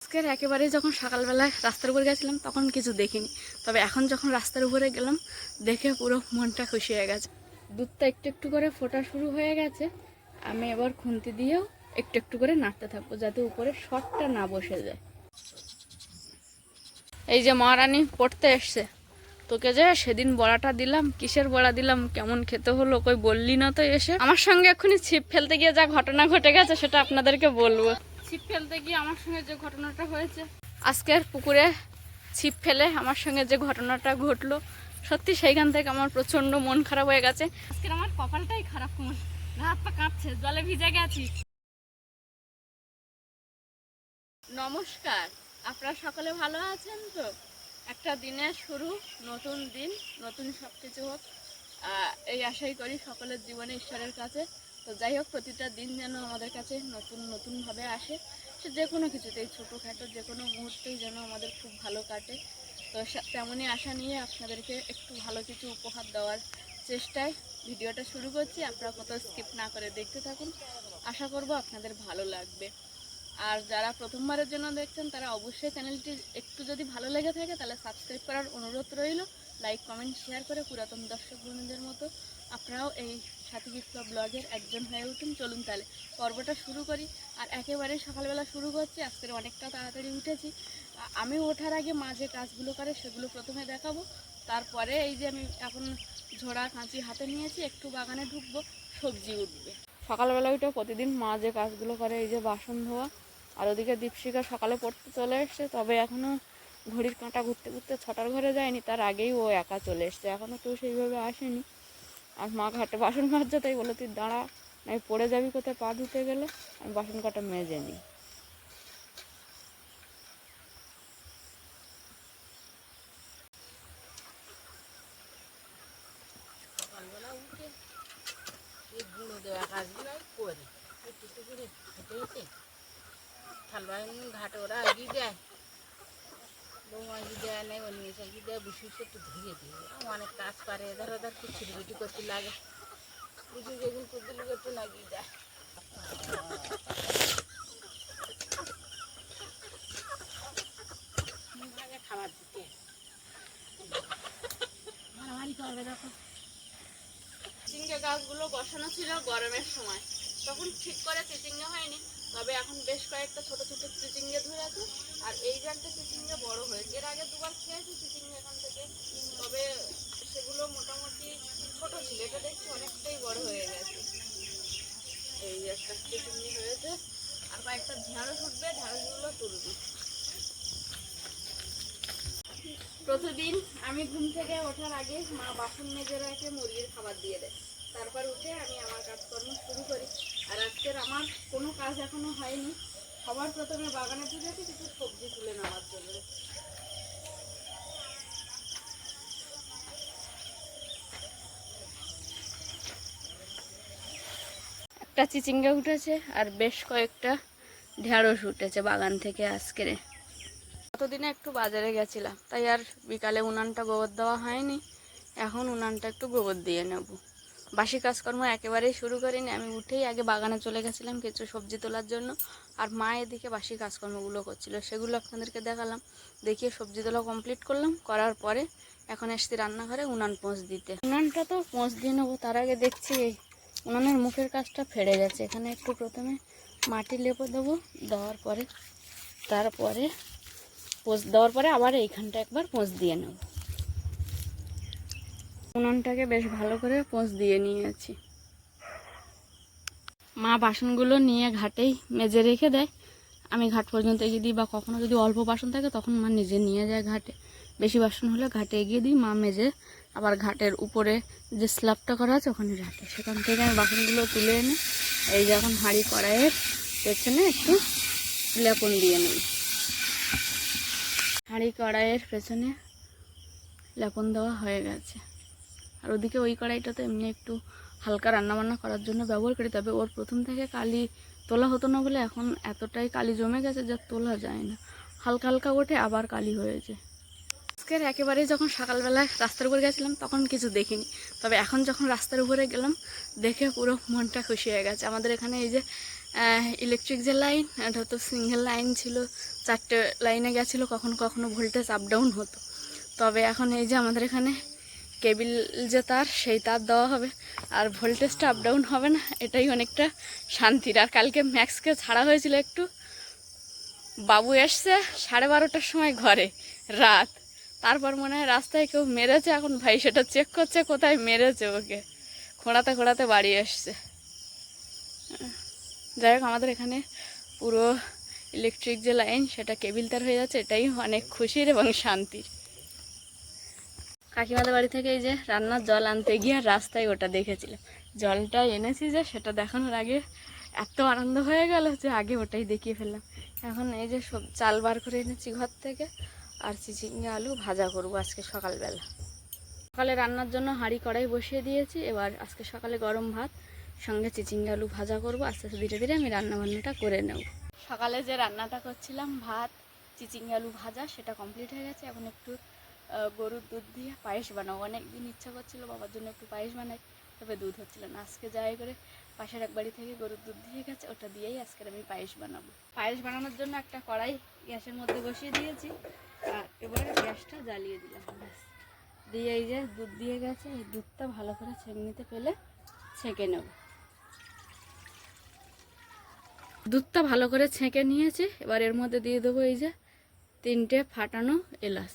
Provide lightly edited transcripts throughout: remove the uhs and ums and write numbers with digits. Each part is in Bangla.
আজকের একেবারেই যখন সকালবেলায় রাস্তার উপরে গেছিলাম তখন কিছু দেখিনি, তবে এখন যখন রাস্তার উপরে গেলাম দেখে পুরো মনটা খুশি হয়ে গেছে। দুধটা একটু একটু করে ফোটা শুরু হয়ে গেছে। আমি এবার খুন্তি দিয়েও একটু একটু করে নাড়তে থাকবো যাতে উপরে শর্টটা না বসে যায়। এই যে মহারানী পড়তে এসছে, তোকে যে সেদিন বড়াটা দিলাম, কিসের বড়া দিলাম, কেমন খেতে হলো কই বললি না তো এসে। আমার সঙ্গে এক্ষুনি ছিপ ফেলতে গিয়ে যা ঘটনা ঘটে গেছে সেটা আপনাদেরকে বলবো। ছিপ ফেলতে গিয়ে আমার সঙ্গে যে ঘটনাটা হয়েছে, আজকের পুকুরে ছিপ ফেলে আমার সঙ্গে যে ঘটনাটা ঘটলো, সত্যি সেইখান থেকে আমার প্রচণ্ড মন খারাপ হয়ে গেছে। আজকের আমার কপালটাই খারাপ, হাত পা কাঁপছে, জলে ভিজে গেছি। নমস্কার, আপনারা সকলে ভালো আছেন তো? একটা দিনের শুরু, নতুন দিন, নতুন সব কিছু হোক এই আশাই করি সকলের জীবনে ঈশ্বরের কাছে। তো যাই হোক, প্রতিটা দিন যেন আমাদের কাছে নতুন নতুনভাবে আসে, সে যে কোনো কিছুতেই ছোটোখাটো যে কোনো মুহূর্তেই যেন আমাদের খুব ভালো কাটে। তো তেমনই আশা নিয়ে আপনাদেরকে একটু ভালো কিছু উপহার দেওয়ার চেষ্টায় ভিডিওটা শুরু করছি। আপনারা কোথাও স্কিপ না করে দেখতে থাকুন, আশা করব আপনাদের ভালো লাগবে। আর যারা প্রথমবারের জন্য দেখছেন তারা অবশ্যই চ্যানেলটি একটু যদি ভালো লেগে থাকে তাহলে সাবস্ক্রাইব করার অনুরোধ রইল। লাইক কমেন্ট শেয়ার করে পুরাতন দর্শক বন্ধুদের মতো আপনারাও এই সাথী বিপ্লব ব্লগের একজন হয়ে উঠুন। চলুন তাহলে পর্বটা শুরু করি। আর একেবারে সকালবেলা শুরু করছি, আজকের অনেকটা তাড়াতাড়ি উঠেছি। আমি ওঠার আগে মা যে কাজগুলো করে সেগুলো প্রথমে দেখাবো, তারপরে এই যে আমি এখন ঝোড়া কাঁচি হাতে নিয়েছি, একটু বাগানে ঢুকবো, সবজি উঠবে। সকালবেলা উঠে প্রতিদিন মা যে কাজগুলো করে, এই যে বাসন ধোয়া, আর ওদিকে দীপশিখা সকালে পড়তে চলে এসছে, তবে এখনও ঘড়ির কাঁটা ঘুরতে ঘুরতে 6টার ঘরে যায়নি, তার আগেই ও একা চলে এসছে, এখনও কেউ সেইভাবে আসেনি। আর মা ঘাটে বাসন মাজছে, তাই বলে তুই দাঁড়া, নাই পড়ে যাবি কোথায় পা ধুতে গেলে, আমি বাসন কাটা মেজে নিই। সকালবেলা উঠে এই গুঁড়ো দেওয়া কাজগুলো করি, একটু একটু করে হেঁটে হেঁটে থালবাই ঘাটে ওরা এগিয়ে দেয়, বৌমা এগিয়ে দেয় নাই, ও নিয়ে এগিয়ে দেয়, বসে বসে একটু ধুয়ে দিই। অনেক কাজ পারে, এধার ওধার খুব ছুটি করতে লাগে, বুঝি যেদিন কুদ্দুলি করতে লাগিয়ে দেয়। খাবার দিতে মারামারি করবে দেখো। চিচিঙ্গা গাছগুলো বসানো ছিল গরমের সময়, তখন ঠিক করে চিচিঙ্গা হয়নি, তবে এখন বেশ কয়েকটা ছোট ছোট চিচিঙ্গা ধরেছে। আর এই যে একটা চিচিঙ্গা বড় হয়েছে, এর আগে দুবার খেয়েছি চিচিঙ্গা এখান থেকে, তবে সেগুলো মোটামুটি ছোট ছিল, এটা দেখছি অনেকটাই বড় হয়ে গেছে। এই যে একটা চিচিঙ্গা হয়েছে, আর কয়েকটা ঢেঁড়স উঠবে, ঢেঁড়সগুলো তুলবি। প্রতিদিন আমি ঘুম থেকে ওঠার আগে মা বাসন মেজে রাখে, মুরগির খাবার দিয়ে দেয়, তারপর উঠে আমি আমার কাজকর্ম শুরু করি। আর আজকের আমার কোনো কাজ এখনো হয়নি, সবার প্রথমে বাগানে ঢুকেছি কিছু সবজি তুলে নেওয়ার জন্য। একটা চিচিঙ্গা উঠেছে আর বেশ কয়েকটা ঢেঁড়স উঠেছে বাগান থেকে আজকের। কতদিনে একটু বাজারে গেছিলাম, তাই আর বিকালে উনানটা গোবর দেওয়া হয়নি, এখন উনানটা একটু গোবর দিয়ে নেব। বাসি কাজকর্ম একেবারেই শুরু করিনি, আমি উঠেই আগে বাগানে চলে গেছিলাম কিছু সবজি তোলার জন্য, আর মা এদিকে বাসি কাজকর্মগুলো করছিল, সেগুলো আপনাদেরকে দেখালাম। দেখিয়ে সবজি তোলা কমপ্লিট করলাম, করার পরে এখন এসছি রান্নাঘরে উনান পোঁছ দিতে। উনানটা তো পোঁছ দিয়ে নেবো, তার আগে দেখছি এই উনানের মুখের কাজটা ফেড়ে গেছে, এখানে একটু প্রথমে মাটি লেপে দেবো, দেওয়ার পরে তারপরে পোঁছ দেওয়ার পরে আবার এইখানটা একবার পোঁছ দিয়ে নেব। উনানটাকে বেশ ভালো করে পোঁছ দিয়ে নিয়েছি। মা বাসনগুলো নিয়ে ঘাটেই মেজে রেখে দেয়, আমি ঘাট পর্যন্ত এগিয়ে দিই, বা কখনো যদি অল্প বাসন থাকে তখন মা নিজে নিয়ে যায় ঘাটে, বেশি বাসন হলে ঘাটে এগিয়ে দিই, মা মেজে আবার ঘাটের উপরে যে স্ল্যাবটা করা আছে ওখানে রাখে, সেখান থেকে আমি বাসনগুলো তুলে এনে এই যে এখন হাঁড়ি কড়াইয়ের পেছনে একটু লেপন দিয়ে নেব। হাঁড়ি কড়াইয়ের পেছনে লেপন দেওয়া হয়ে গেছে। আর ওদিকে ওই কড়াইটাতে এমনি একটু হালকা রান্নাবান্না করার জন্য ব্যবহার করি, তবে ওর প্রথম থেকে কালি তোলা হতো না বলে এখন এতটাই কালি জমে গেছে যা তোলা যায় না, হালকা হালকা ওঠে আবার কালি হয়েছে। আজকের একেবারেই যখন সকালবেলায় রাস্তার উপরে গেছিলাম তখন কিছু দেখিনি, তবে এখন যখন রাস্তার উপরে গেলাম দেখে পুরো মনটা খুশি হয়ে গেছে। আমাদের এখানে এই যে ইলেকট্রিক যে লাইন, এটা তো সিঙ্গেল লাইন ছিল, 4টে লাইনে গেছিলো, কখনো কখনো ভোল্টেজ আপ ডাউন হতো। তবে এখন এই যে আমাদের এখানে কেবিল যে তার, সেই তার দেওয়া হবে, আর ভোল্টেজটা আপ ডাউন হবে না, এটাই অনেকটা শান্তির। আর কালকে ম্যাক্সকে ছাড়া হয়েছিল একটু, বাবু এসছে 12:30টার সময় ঘরে রাত, তারপর মনে হয় রাস্তায় কেউ মেরেছে, এখন ভাই সেটা চেক করছে কোথায় মেরেছে, ওকে খোঁড়াতে খোঁড়াতে বাড়ি এসছে। যাই হোক, আমাদের এখানে পুরো ইলেকট্রিক যে লাইন সেটা কেবিল তার হয়ে যাচ্ছে, এটাই অনেক খুশির এবং শান্তির। কাকিমাদের বাড়ি থেকে এই যে রান্নার জল আনতে গিয়ে রাস্তায় ওটা দেখেছিলাম, জলটা এনেছি যে সেটা দেখানোর আগে এত আনন্দ হয়ে গেল যে আগে ওটাই দেখিয়ে ফেললাম। এখন এই যে সব চাল বার করে এনেছি ঘর থেকে, আর চিচিঙ্গা আলু ভাজা করবো আজকে সকালবেলা। সকালে রান্নার জন্য হাঁড়ি কড়াই বসিয়ে দিয়েছি, এবার আজকে সকালে গরম ভাত সঙ্গে চিচিঙ্গা আলু ভাজা করবো। আস্তে আস্তে ধীরে ধীরে আমি রান্নাবান্নাটা করে নেব। সকালে যে রান্নাটা করছিলাম ভাত চিচিঙ্গা আলু ভাজা, সেটা কমপ্লিট হয়ে গেছে। এখন একটু গরুর দুধ দিয়ে পায়েস বানাবো, অনেক দিন ইচ্ছা করছিল বাবার জন্য একটু পায়েস বানাই, তবে দুধ হচ্ছিল না। আজকে যাই করে পাশের এক বাড়ি থেকে গরুর দুধ দিয়ে গেছে, ওটা দিয়েই আজকে আমি পায়েস বানাবো। পায়েস বানানোর জন্য একটা কড়াই গ্যাসের মধ্যে বসিয়ে দিয়েছি, আর এবার গ্যাসটা জ্বালিয়ে দিলাম, দিয়ে এই যে দুধ দিয়ে গেছে, এই দুধটা ভালো করে ছেঁকনিতে ফেলে ছেঁকে নেব। দুধটা ভালো করে ছেঁকে নিয়েছি, এবার এর মধ্যে দিয়ে দেবো এই যে 3টে ফাটানো এলাচ।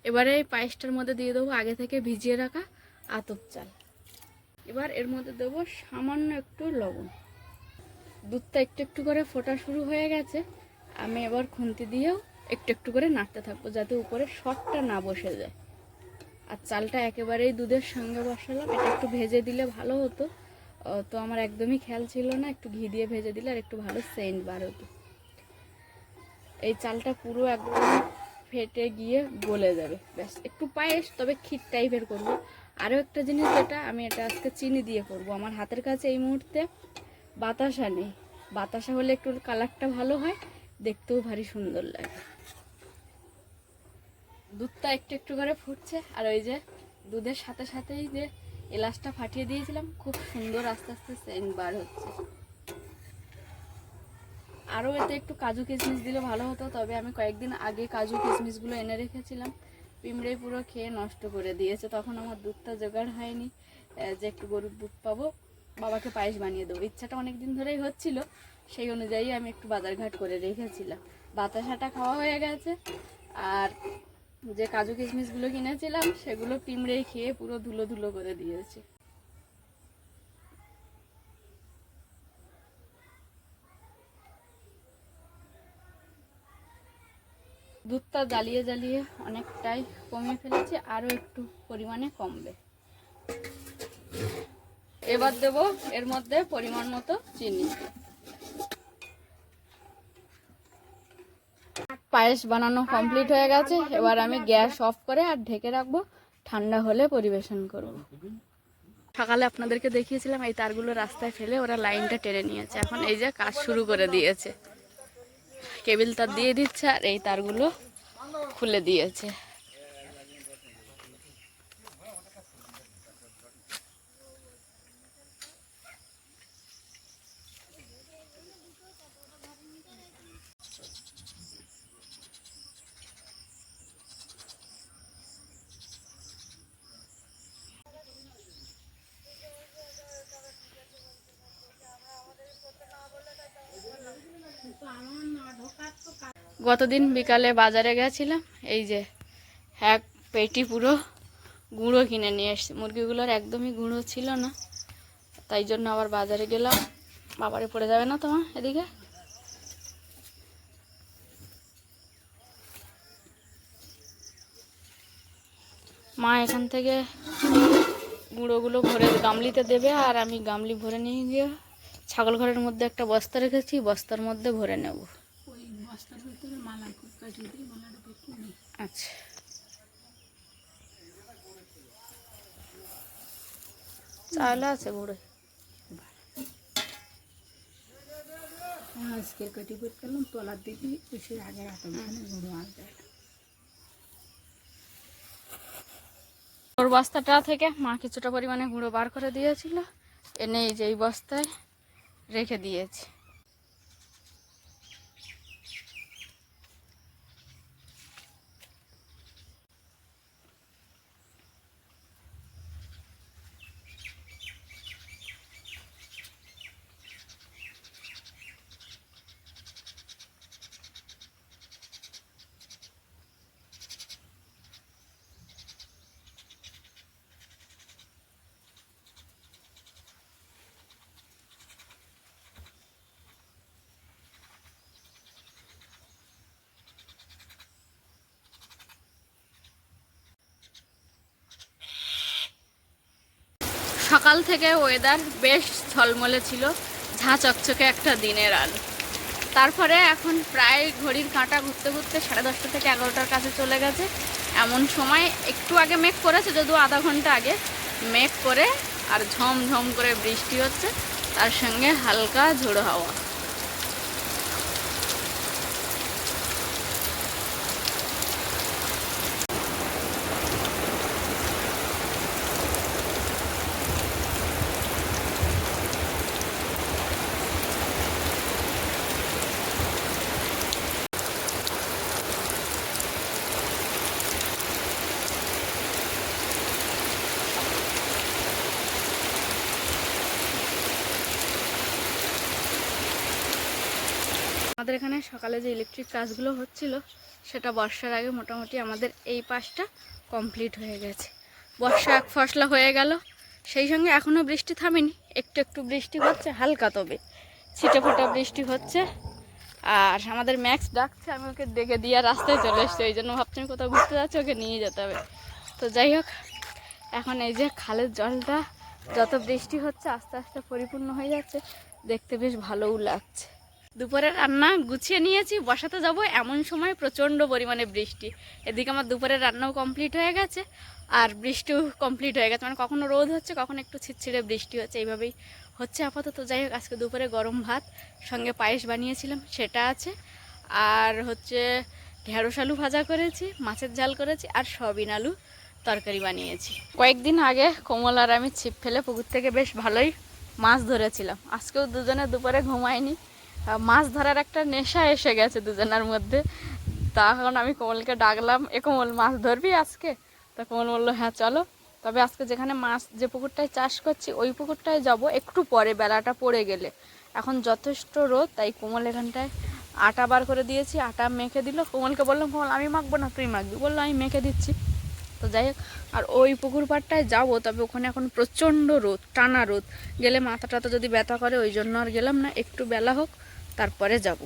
এবারে এই পায়েসটার মধ্যে দিয়ে দেবো আগে থেকে ভিজিয়ে রাখা আতপ চাল। এবার এর মধ্যে দেবো সামান্য একটু লবণ। দুধটা একটু একটু করে ফোটা শুরু হয়ে গেছে, আমি এবার খুন্তি দিয়েও একটু একটু করে নাড়তে থাকবো, যাতে উপরে শকটা না বসে যায়। আর চালটা একেবারেই দুধের সঙ্গে বসালাম, এটা একটু ভেজে দিলে ভালো হতো, তো আমার একদমই খেয়াল ছিল না, একটু ঘি দিয়ে ভেজে দিলে আর একটু ভালো সেন্ট বার হতো। এই চালটা পুরো একদম ফেটে গিয়ে গলে যাবে, ব্যাস একটু পায়েস, তবে ক্ষীর টাইপের করবো। আরও একটা জিনিস, যেটা আমি এটা আজকে চিনি দিয়ে করব। আমার হাতের কাছে এই মুহূর্তে বাতাসা নেই, বাতাসা হলে একটু কালারটা ভালো হয়, দেখতেও ভারী সুন্দর লাগে। দুধটা একটু একটু করে ফুটছে, আর ওই যে দুধের সাথে সাথেই যে এলাচটা ফাটিয়ে দিয়েছিলাম, খুব সুন্দর আস্তে আস্তে সেন্ট বার হচ্ছে। আরও এতে একটু কাজু কিশমিশ দিলে ভালো হতো, তবে আমি কয়েকদিন আগে কাজু কিশমিশগুলো এনে রেখেছিলাম, পিঁমড়ে পুরো খেয়ে নষ্ট করে দিয়েছে, তখন আমার দুধটা জোগাড় হয়নি যে একটু গরুর দুধ পাবো, বাবাকে পায়েস বানিয়ে দেবো। ইচ্ছাটা অনেক দিন ধরেই হচ্ছিল, সেই অনুযায়ী আমি একটু বাজারঘাট করে রেখেছিলাম। বাতাসাটা খাওয়া হয়ে গেছে, আর যে কাজু কিশমিশগুলো কিনেছিলাম সেগুলো পিঁমড়ে খেয়ে পুরো ধুলো ধুলো করে দিয়েছে। দুধটা জ্বালিয়ে জ্বালিয়ে অনেকটাই কমিয়ে ফেলেছি, আরও একটু পরিমাণে কমবে। এবার দেব এর মধ্যে পরিমাণ মতো চিনি। পায়েস বানানো কমপ্লিট হয়ে গেছে, এবার আমি গ্যাস অফ করে আর ঢেকে রাখবো, ঠান্ডা হলে পরিবেশন করব। সকালে আপনাদেরকে দেখিয়েছিলাম এই তারগুলো রাস্তায় ফেলে ওরা লাইনটা টেনে নিয়েছে, এখন এই যে কাজ শুরু করে দিয়েছে, কেবিল তার দিয়ে দিচ্ছে আর এই তারগুলো খুলে দিয়েছে। গতদিন বিকালে বাজারে গেছিলাম, এই যে এক পেটি পুরো গুঁড়ো কিনে নিয়ে এসছি, মুরগিগুলোর একদমই গুঁড়ো ছিল না, তাই জন্য আবার বাজারে গেলাম। বাবারে পড়ে যাবে না তোমার এদিকে? মা এখান থেকে গুঁড়োগুলো ভরে গামলিতে দেবে, আর আমি গামলি ভরে নিয়ে গিয়ে ছাগল ঘরের মধ্যে একটা বস্তা রেখেছি, বস্তার মধ্যে ভরে নেব। আচ্ছা, চাল আছে গুঁড়ো। আজকের কটি করলাম তলার দিকে এসে আগে গুঁড়ো আসবে। ওর বস্তাটা থেকে মা কিছুটা পরিমাণে গুঁড়ো বার করে দিয়েছিল, এনে এই যে এই বস্তায় রেখে দিয়েছি। সকাল থেকে ওয়েদার বেশ ঝলমলে ছিল, ঝাঁ চকচকে একটা দিনের আলো। তারপরে এখন প্রায় ঘড়ির কাঁটা ঘুরতে ঘুরতে 10:30 থেকে 11টার কাছে চলে গেছে। এমন সময় একটু আগে মেঘ করেছে, যদিও আধা ঘন্টা আগে মেঘ করে আর ঝমঝম করে বৃষ্টি হচ্ছে, তার সঙ্গে হালকা ঝোড়ো হাওয়া। আমাদের এখানে সকালে যে ইলেকট্রিক কাজগুলো হচ্ছিল সেটা বর্ষার আগে মোটামুটি আমাদের এই পাশটা কমপ্লিট হয়ে গেছে। বর্ষা এক ফসলা হয়ে গেল, সেই সঙ্গে এখনও বৃষ্টি থামেনি, একটু একটু বৃষ্টি হচ্ছে হালকা, তবে ছিটে ফোটা বৃষ্টি হচ্ছে। আর আমাদের ম্যাক্স ডাকছে, আমি ওকে ডেকে দিয়ে রাস্তায় চলে এসছি, ওই জন্য ভাবছি আমি কোথাও ঘুরতে যাচ্ছি, ওকে নিয়ে যেতে হবে। তো যাই হোক, এখন এই যে খালের জলটা যত বৃষ্টি হচ্ছে আস্তে আস্তে পরিপূর্ণ হয়ে যাচ্ছে, দেখতে বেশ ভালোও লাগছে। দুপুরে রান্না গুছিয়ে নিয়েছি, বসাতে যাব এমন সময় প্রচণ্ড পরিমাণে বৃষ্টি। এদিকে আমার দুপুরের রান্নাও কমপ্লিট হয়ে গেছে আর বৃষ্টিও কমপ্লিট হয়ে গেছে, মানে কখনো রোদ হচ্ছে কখনো একটু ছিটছিড়ে বৃষ্টি হচ্ছে, এইভাবেই হচ্ছে আপাতত। যাই হোক, আজকে দুপুরে গরম ভাত সঙ্গে পায়েস বানিয়েছিলাম, সেটা আছে। আর হচ্ছে ঢেঁড়স আলু ভাজা করেছি, মাছের ঝাল করেছি, আর সয়াবিন আলু তরকারি বানিয়েছি। কয়েকদিন আগে কোমল আর আমি ছিপ ফেলে পুকুর থেকে বেশ ভালোই মাছ ধরেছিলাম। আজকেও দুজনে দুপুরে ঘুমায়নি, মাছ ধরার একটা নেশা এসে গেছে দুজনের মধ্যে। তখন আমি কোমলকে ডাকলাম, এ কোমল মাছ ধরবি আজকে? তা কোমল বললো হ্যাঁ চলো। তবে আজকে যেখানে মাছ, যে পুকুরটায় চাষ করছি ওই পুকুরটায় যাব একটু পরে, বেলাটা পড়ে গেলে। এখন যথেষ্ট রোদ, তাই কোমল এখানটায় আটা বার করে দিয়েছি, আটা মেখে দিল। কোমলকে বললাম কোমল আমি মাখবো না তুই মাখবি, বললো আমি মেখে দিচ্ছি। তো যাই হোক, আর ওই পুকুর পাড়টায় যাবো, তবে ওখানে এখন প্রচণ্ড রোদ, টানা রোদ, গেলে মাথাটা তো যদি ব্যথা করে, ওই জন্য আর গেলাম না, একটু বেলা হোক তারপরে যাব।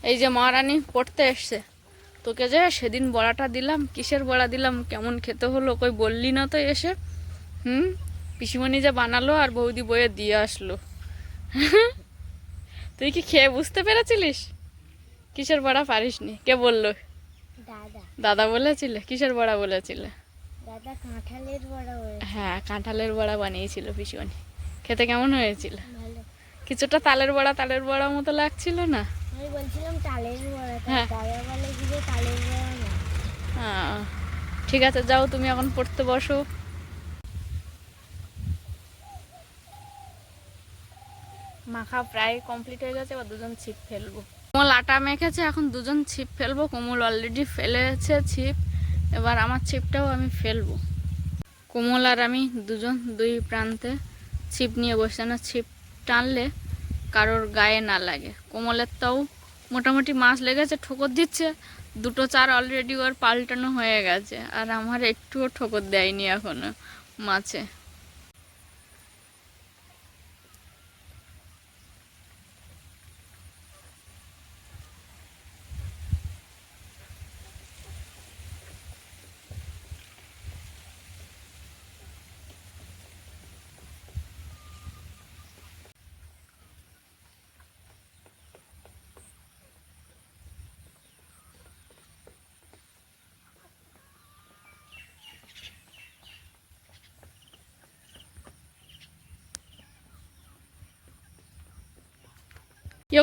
এই যে মহারানী পড়তে এসছে, তোকে যে সেদিন বড়াটা দিলাম, কিসের বড়া দিলাম, কেমন খেতে হলো কই বললি না তো এসে। পিসিমণি যে বানালো আর বৌদি বয়ে দিয়ে আসলো। তুই কি খেয়ে বুঝতে পেরেছিলিস কিসের বড়া? পারিসনি? কে বললো? দাদা। দাদা বলেছিলে? কিসের বড়া বলেছিলে? দাদা কাঁঠালের বড়া বলেছে। হ্যাঁ, কাঁঠালের বড়া বানিয়েছিল পিসিমণি। খেতে কেমন হয়েছিল? ভালো। কিছুটা তালের বড়া মতো লাগছিল না? আমি বলছিলাম তালের বড়া, হ্যাঁ। দাদা বলে কি যে তালের বড়া না। হ্যাঁ, ঠিক আছে, যাও তুমি এখন পড়তে বসো। মাখা প্রায় কমপ্লিট হয়ে গেছে, এবার দুজন ছিপ ফেলবো। কোমল আটা মেখেছে, এখন দুজন ছিপ ফেলবো। কোমল অলরেডি ফেলেছে ছিপ, এবার আমার ছিপটাও আমি ফেলবো। কোমল আর আমি দুজন দুই প্রান্তে ছিপ নিয়ে বসে, না ছিপ টানলে কারোর গায়ে না লাগে। কোমলের তাও মোটামুটি মাছ লেগেছে, ঠোকর দিচ্ছে, দুটো চার অলরেডি ওর পাল্টানো হয়ে গেছে, আর আমার একটুও ঠোকর দেয়নি এখনো মাছে।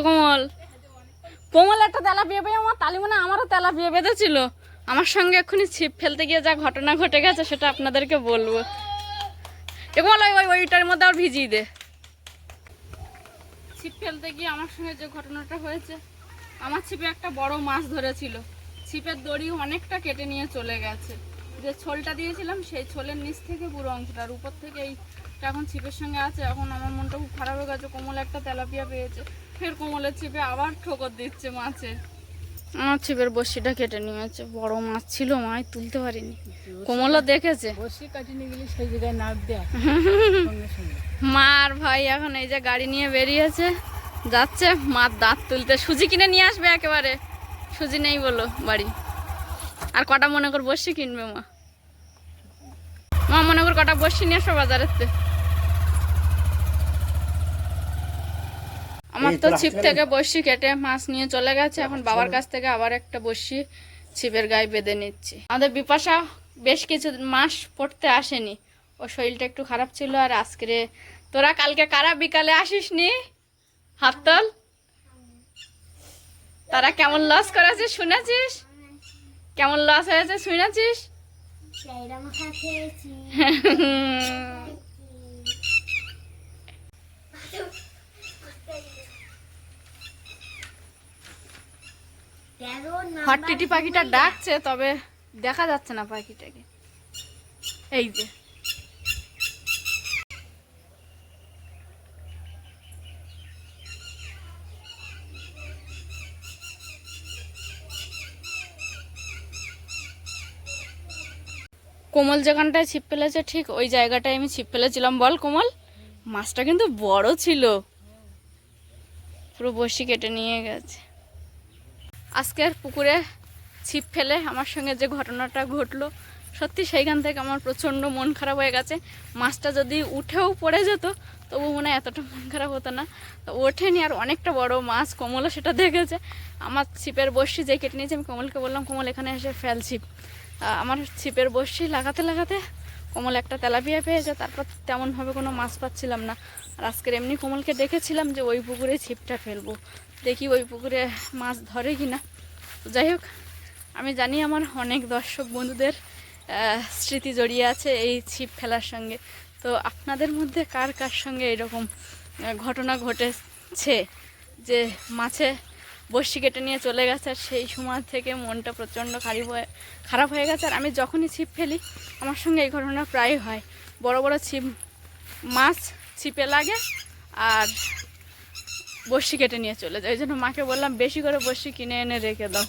কোমল, কোমল একটা তেলাপিয়া পেয়ে আমার তালি মনে আমারও তেলাপিয়া বেঁধেছিল। আমার সঙ্গে এক্ষুনি ছিপ ফেলতে গিয়ে যা ঘটনা ঘটে গেছে সেটা আপনাদেরকে বলবো। কোমল ওইটার মধ্যে আর ভিজিয়ে দে। ছিপ ফেলতে গিয়ে আমার সঙ্গে যে ঘটনাটা হয়েছে, আমার ছিপে একটা বড় মাছ ধরেছিল, ছিপের দড়ি অনেকটা কেটে নিয়ে চলে গেছে। যে ছোলটা দিয়েছিলাম সেই ছোলের নিচ থেকে পুরো অংশটার উপর থেকে এইটা এখন ছিপের সঙ্গে আছে। এখন আমার মনটা খুব খারাপ হয়ে গেছে। কোমল একটা তেলাপিয়া পেয়েছে, ফের কোমলের ছিপে আবার ঠোকর দিচ্ছে মাছে। আমার ছিপের বড়শিটা কেটে নিয়েছে, বড় মাছ ছিল, মায় তুলতে পারিনি। কোমলও দেখেছে, বসে কাটি নিয়ে গেলে সেই জায়গায় নাক দেয় সঙ্গে সঙ্গে। মার ভাই এখন এই যে গাড়ি নিয়ে বেরিয়েছে, যাচ্ছে মার দাঁত তুলতে। সুজি কিনে নিয়ে আসবে একেবারে, সুজি নেই বলো বাড়ি। আর কটা মনে কর বসি কিনবে মা? মা মনে করে কটা বসি নিয়ে আসো বাজারের থেকে। আমার তো ছিপ থেকে বসি কেটে মাছ নিয়ে চলে গেছে, এখন বাবার কাছ থেকে আবার একটা বসি ছিপের গায়ে বেঁধে নিচ্ছি। আমাদের বিপাশা বেশ কিছু মাস পড়তে আসেনি, ও শরীরটা একটু খারাপ ছিল। আর আজকে তোরা কালকে কারা বিকালে আসিস নি? হাত তোল। তারা কেমন লস করেছে শুনেছিস? কেমন লস হয়েছে শুনেছিস? চাইরা মাখা খেয়েছি। হটটিটি পাখিটা ডাকছে, তবে দেখা যাচ্ছে না পাখিটাকে। এই যে কোমল যেখানটায় ছিপ ফেলেছে ঠিক ওই জায়গাটায় আমি ছিপ ফেলেছিলাম। বল কোমল, মাছটা কিন্তু বড় ছিল, পুরো বসি কেটে নিয়ে গেছে। আজকের পুকুরে ছিপ ফেলে আমার সঙ্গে যে ঘটনাটা ঘটলো, সত্যি সেইখান থেকে আমার প্রচণ্ড মন খারাপ হয়ে গেছে। মাছটা যদি উঠেও পড়ে যেত তবু মনে হয় এতটা মন খারাপ হতো না। তো ওঠেনি, আর অনেকটা বড় মাছ, কমলও সেটা দেখেছে। আমার ছিপের বড়শি যে কেটে নিয়েছে, আমি কমলকে বললাম কমল এখানে এসে ফেল ছিপ। আমার ছিপের বড়শি লাগাতে লাগাতে কমল একটা তেলাপিয়া পেয়েছে, তারপর তেমনভাবে কোনো মাছ পাচ্ছিলাম না। আর আজকের এমনি কমলকে ডেকেছিলাম যে ওই পুকুরে ছিপটা ফেলবো, দেখি ওই পুকুরে মাছ ধরে কি না। যাই হোক, আমি জানি আমার অনেক দর্শক বন্ধুদের স্মৃতি জড়িয়ে আছে এই ছিপ ফেলার সঙ্গে। তো আপনাদের মধ্যে কার কার সঙ্গে এরকম ঘটনা ঘটেছে যে মাছে বড়শি কেটে নিয়ে চলে গেছে, আর সেই সময় থেকে মনটা প্রচণ্ড খারাপ হয়ে গেছে। আর আমি যখনই ছিপ ফেলি আমার সঙ্গে এই ঘটনা প্রায় হয়। বড় বড় মাছ ছিপে লাগে আর বড়শি কেটে নিয়ে চলে যায়। ওই জন্য মাকে বললাম বেশি করে বড়শি কিনে এনে রেখে দাও।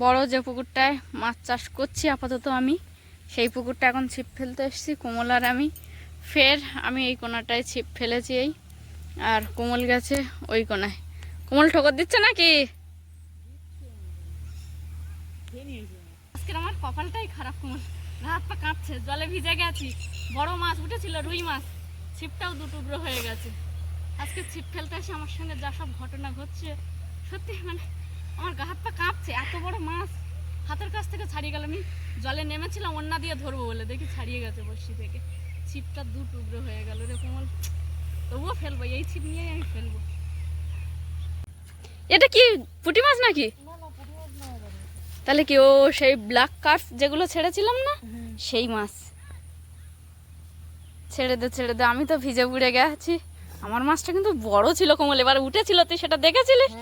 বড় যে পুকুরটায় মাছ চাষ করছি আপাতত আমি, সেই পুকুরটা এখন ছিপ ফেলতে এসেছি কোমল আর আমি। ফের আমি এই কোনাটায় ছিপ ফেলেছি এই, আর কোমল গেছে ওই কোনায়। কোমল ঠোকর দিচ্ছে নাকি? আজকের আমার কপালটাই খারাপ, কোমল হাত পা কাঁপছে, জলে ভিজে গেছি। বড় মাছ উঠেছিল, রুই মাছ, ছিপটাও দুটুকরো হয়ে গেছে। আজকে ছিপ ফেলতে এসে আমার সঙ্গে যা সব ঘটনা ঘটছে, সত্যি মানে আমার গা হাত পা কাঁপছে। এত বড় মাছ হাতের কাছ থেকে ছাড়িয়ে গেল। আমি জলে নেমেছিলাম ওন্না দিয়ে ধরবো বলে, দেখি ছাড়িয়ে গেছে বড়শি থেকে, ছিপটা দু টুকরো হয়ে গেল রে কোমল। তবুও ফেলবো, এই ছিপ নিয়েই আমি ফেলবো। এটা কি পুঁটি মাছ নাকি? তাহলে কি ও সেই ব্ল্যাক কার্প যেগুলো ছেড়েছিলাম না, সেই মাছ। ছেড়ে দে, আমি তো ভিজে পুড়ে গেছি। আমার মাছটা কিন্তু বড় ছিল কোমল, এবার উঠেছিল, তুই সেটা দেখেছিলিস?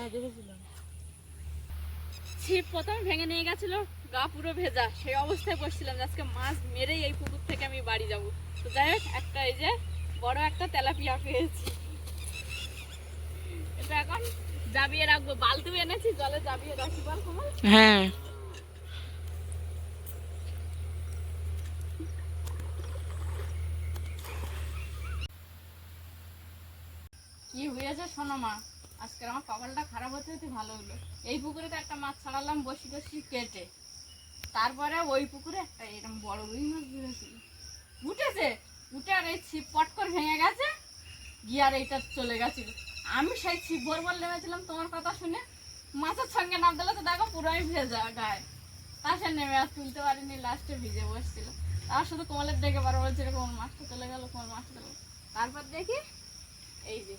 ছিপ প্রথম ভেঙে নিয়ে গেছিল, গা পুরো ভেজা, সেই অবস্থায় বসছিলাম আজকে মাছ মেরেই এই পুকুর থেকে আমি বাড়ি যাব। তো যাই হোক, একটা এই যে বড় একটা তেলাপিয়া পেয়েছি, এটা এখন জাবিয়ে রাখবো। বালতিও এনেছি, জলে জাবিয়ে রাখি। বল কোমল। হ্যাঁ, কি হয়েছে শোনো মা, আজকে আমার কপালটা খারাপ হতে হতে ভালো হলো। এই পুকুরে তো একটা মাছ ছাড়ালাম বসি বসি কেটে, তারপরে ওই পুকুরে একটা এরকম বড় রুই মাছ ধরেছিল, উঠেছে, উঠে আর এই ছিপ পট করে ভেঙে গেছে, গিয়ে আর এইটা চলে গেছিল। আমি সেই ছিপ ভরবার লেগেছিলাম তোমার কথা শুনে, মাছের সঙ্গে নাম দিলে তো দেখো পুরোই ভেজা গায়ে। পাশে নেমে আর তুলতে পারিনি, লাস্টে ভিজে বসছিল। তার শুধু কোমলের ডেকে বারো বলছিল কোমল মাছটা চলে গেল, কোমল মাছটা চলে গেল। তারপর দেখি এই যে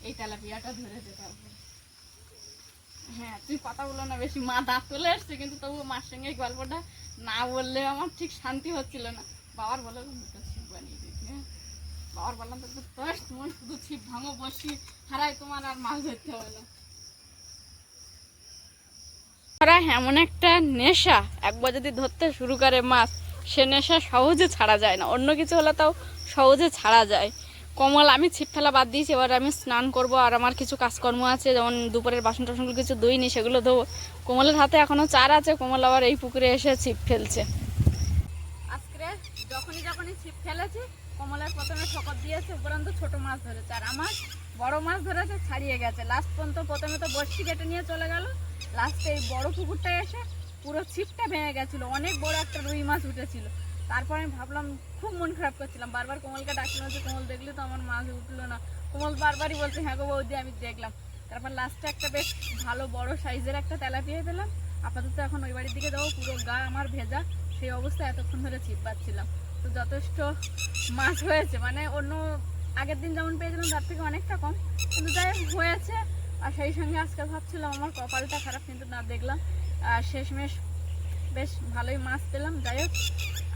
এই তেলাপিয়াটা ধরেছে। তারপর হ্যাঁ, তুই কথা বলো না বেশি, মা দাঁত চলে এসছে, কিন্তু তবু মার সঙ্গে এই গল্পটা না বললে আমার ঠিক শান্তি হচ্ছিল না। বাবার বলে দুটো ছিপ বানিয়ে দিয়েছি। হ্যাঁ, বাবার বললাম তো তোমার শুধু ছিপ ভাঙো বসি হারাই, তোমার আর মাছ ধরতে হবে না। ওরা এমন একটা নেশা, একবার যদি ধরতে শুরু করে মাছ, সে নেশা সহজে ছাড়া যায় না। অন্য কিছু হলে তাও সহজে ছাড়া যায়। কমল, আমি ছিপ ফেলা বাদ দিয়েছি, এবার আমি স্নান করব, আর আমার কিছু কাজকর্ম আছে, যেমন দুপুরের বাসন টাসনগুলো কিছু ধুইনি, সেগুলো ধোবো। কোমলের হাতে এখনও চার আছে, কোমল আবার এই পুকুরে এসে ছিপ ফেলছে। আজকে যখনই ছিপ ফেলেছি, কমলের প্রথমে শকত দিয়েছে, উপরন্ত ছোট মাছ ধরেছে, আর আমার বড় মাছ ধরেছে, ছাড়িয়ে গেছে। লাস্ট পর্যন্ত প্রথমে তো বড়শি কেটে নিয়ে চলে গেল, লাস্টে এই বড় পুকুরটায় এসে পুরো ছিপটা ভেঙে গেছিল, অনেক বড় একটা রুই মাছ উঠেছিল। তারপর আমি ভাবলাম, খুব মন খারাপ করছিলাম, বারবার কোমলকে ডাকলাম যে কোমল দেখলি তো আমার মাছ উঠলো না। কোমল বারবারই বলছে হ্যাঁ গো বৌদি আমি দেখলাম। তারপর লাস্টে একটা বেশ ভালো বড় সাইজের একটা তেলাপিয়া পেলাম। আপাতত এখন ওই বাড়ির দিকে যাবো, পুরো গা আমার ভেজা, সেই অবস্থায় এতক্ষণ ধরে ছিপ বাঁধছিলাম। তো যথেষ্ট মাছ হয়েছে, মানে অন্য আগের দিন যেমন পেয়েছিলাম তার থেকে অনেকটা কম, কিন্তু যাই হোক হয়েছে। আর সেই সঙ্গে আজকে ভাবছিলাম আমার কপালটা খারাপ, কিন্তু না, দেখলাম শেষমেশ বেশ ভালোই মাছ পেলাম। যাই হোক,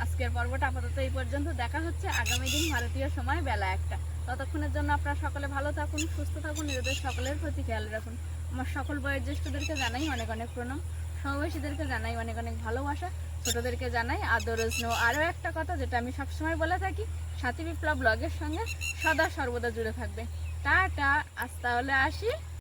আজকের পর্বটা আপাতত এই পর্যন্ত। দেখা হচ্ছে আগামী দিন ভারতীয় সময় বেলা 1টা। ততক্ষণের জন্য আপনারা সকলে ভালো থাকুন, সুস্থ থাকুন, নিজেদের সকলের প্রতি খেয়াল রাখুন। আমার সকল বয়োজ্যেষ্ঠদেরকে জানাই অনেক অনেক প্রণাম, সমবয়সীদেরকে জানাই অনেক অনেক ভালোবাসা, ছোটদেরকে জানাই আদর স্নেহ। আরও একটা কথা যেটা আমি সবসময় বলে থাকি, সাথী বিপ্লব ব্লগের সঙ্গে সদা সর্বদা জুড়ে থাকবে। টাটা, আজ তাহলে আসি।